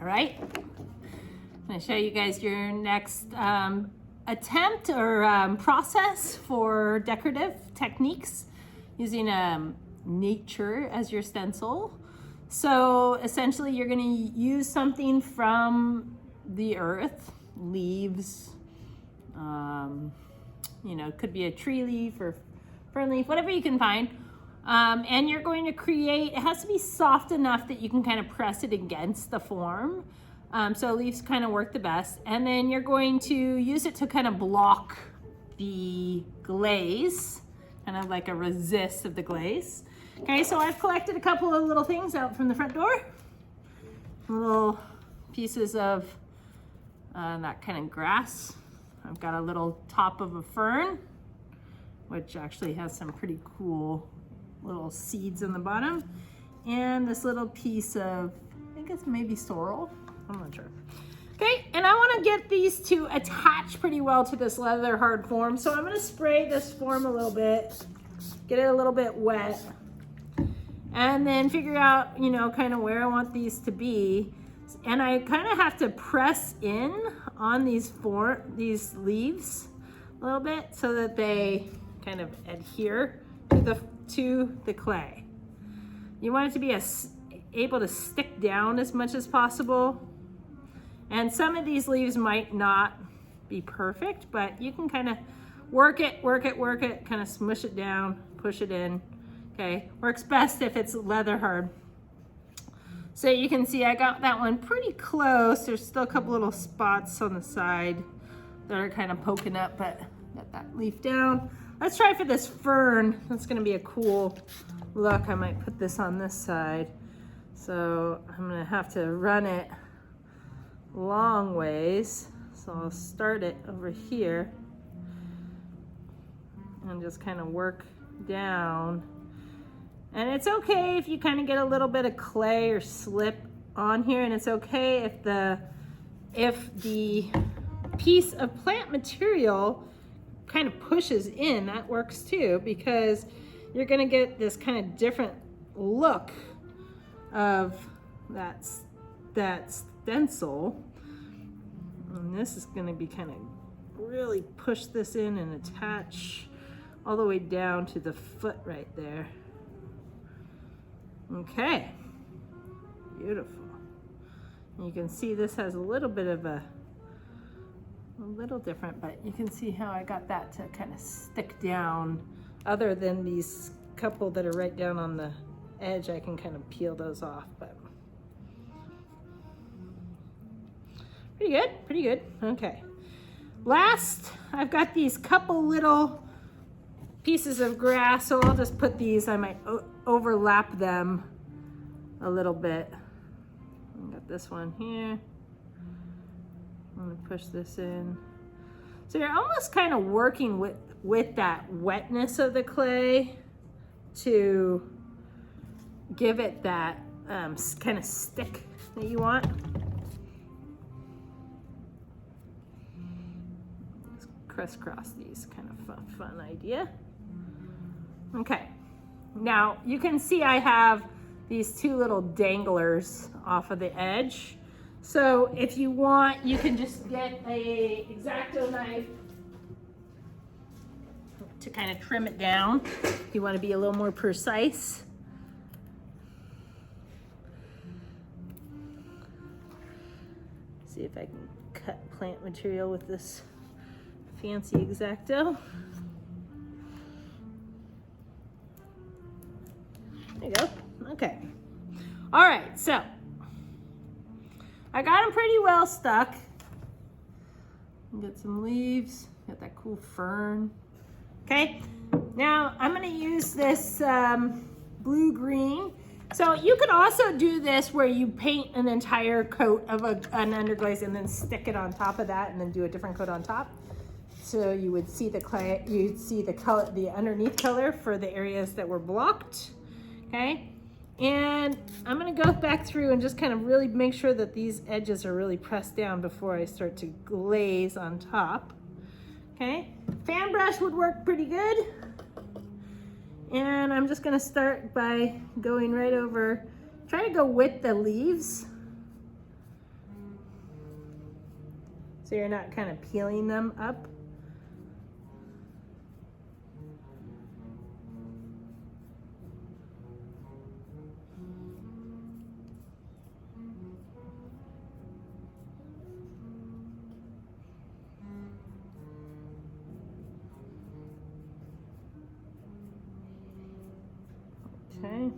All right, I'm gonna show you guys your next attempt or process for decorative techniques using nature as your stencil. So essentially you're going to use something from the earth, leaves, you know, it could be a tree leaf or fern leaf, whatever you can find. And you're going to create, it has to be soft enough that you can kind of press it against the form. So leaves kind of work the best. And then you're going to use it to kind of block the glaze, kind of like a resist of the glaze. Okay, so I've collected a couple of little things out from the front door. Little pieces of that kind of grass. I've got a little top of a fern, which actually has some pretty cool little seeds on the bottom. And this little piece of, I think it's maybe sorrel. I'm not sure. Okay, and I want to get these to attach pretty well to this leather hard form. So I'm going to spray this form a little bit, get it a little bit wet, and then figure out, you know, kind of where I want these to be. And I kind of have to press in on these leaves a little bit so that they kind of adhere to the clay. You want it to be able to stick down as much as possible. And some of these leaves might not be perfect, but you can kind of work it, kind of smush it down, push it in. Okay, works best if it's leather hard. So you can see I got that one pretty close. There's still a couple little spots on the side that are kind of poking up, but got that leaf down. Let's try for this fern. That's gonna be a cool look. I might put this on this side. So I'm gonna have to run it long ways. So I'll start it over here and just kind of work down. And it's okay if you kind of get a little bit of clay or slip on here, and it's okay if the piece of plant material kind of pushes in, that works too, because you're gonna get this kind of different look of that stencil. And this is gonna be kind of really push this in and attach all the way down to the foot right there. Okay, beautiful. And you can see this has a little bit of a little different, but you can see how I got that to kind of stick down. Other than these couple that are right down on the edge, I can kind of peel those off, but pretty good, okay. Last, I've got these couple little pieces of grass, so I'll just put these, I might overlap them a little bit. I got this one here. I'm gonna push this in. So you're almost kind of working with that wetness of the clay to give it that kind of stick that you want. Just crisscross these, kind of fun idea. Okay, now you can see I have these two little danglers off of the edge. So if you want, you can just get a X-Acto knife to kind of trim it down if you want to be a little more precise. See if I can cut plant material with this fancy X-Acto. There you go. Okay. All right, so I got them pretty well stuck. Get some leaves, got that cool fern. Okay, now I'm gonna use this blue-green. So you could also do this where you paint an entire coat of an underglaze and then stick it on top of that and then do a different coat on top. So you would see the clay, you'd see the color, the underneath color for the areas that were blocked. Okay, and I'm gonna go back through and just kind of really make sure that these edges are really pressed down before I start to glaze on top. Okay, fan brush would work pretty good. And I'm just gonna start by going right over, try to go with the leaves. so you're not kind of peeling them up. Okay.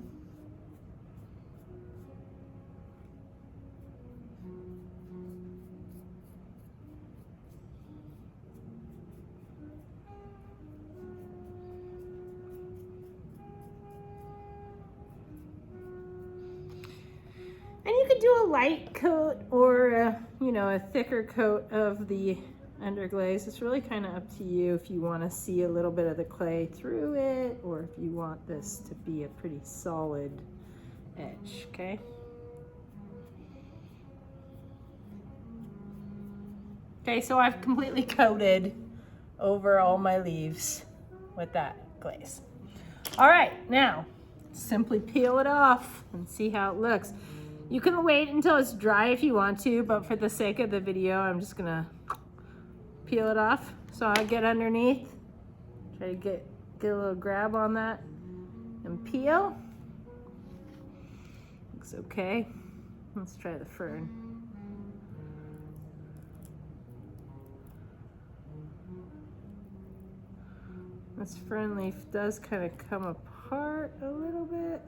And you could do a light coat or a thicker coat of the underglaze. It's really kind of up to you if you want to see a little bit of the clay through it, or if you want this to be a pretty solid edge, okay? Okay, so I've completely coated over all my leaves with that glaze. All right, now simply peel it off and see how it looks. You can wait until it's dry if you want to, but for the sake of the video, I'm just gonna peel it off. So I'll get underneath, try to get a little grab on that and peel. Looks okay. Let's try the fern. This fern leaf does kind of come apart a little bit.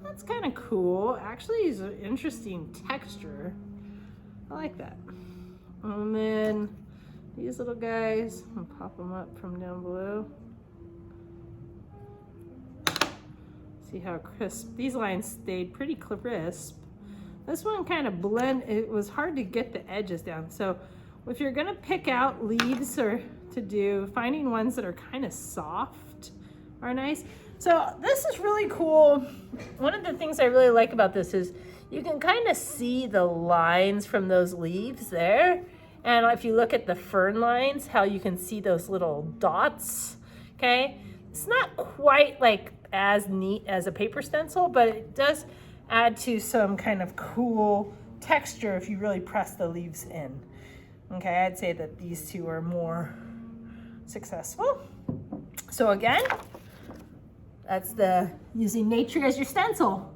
That's kind of cool. Actually, it's an interesting texture. I like that. And then these little guys, I'll pop them up from down below. See how crisp. These lines stayed pretty crisp. This one kind of it was hard to get the edges down. So if you're gonna pick out leaves or finding ones that are kind of soft are nice. So this is really cool. One of the things I really like about this is you can kind of see the lines from those leaves there. And if you look at the fern lines, how you can see those little dots, okay? It's not quite like as neat as a paper stencil, but it does add to some kind of cool texture if you really press the leaves in. Okay, I'd say that these two are more successful. So again, that's using nature as your stencil.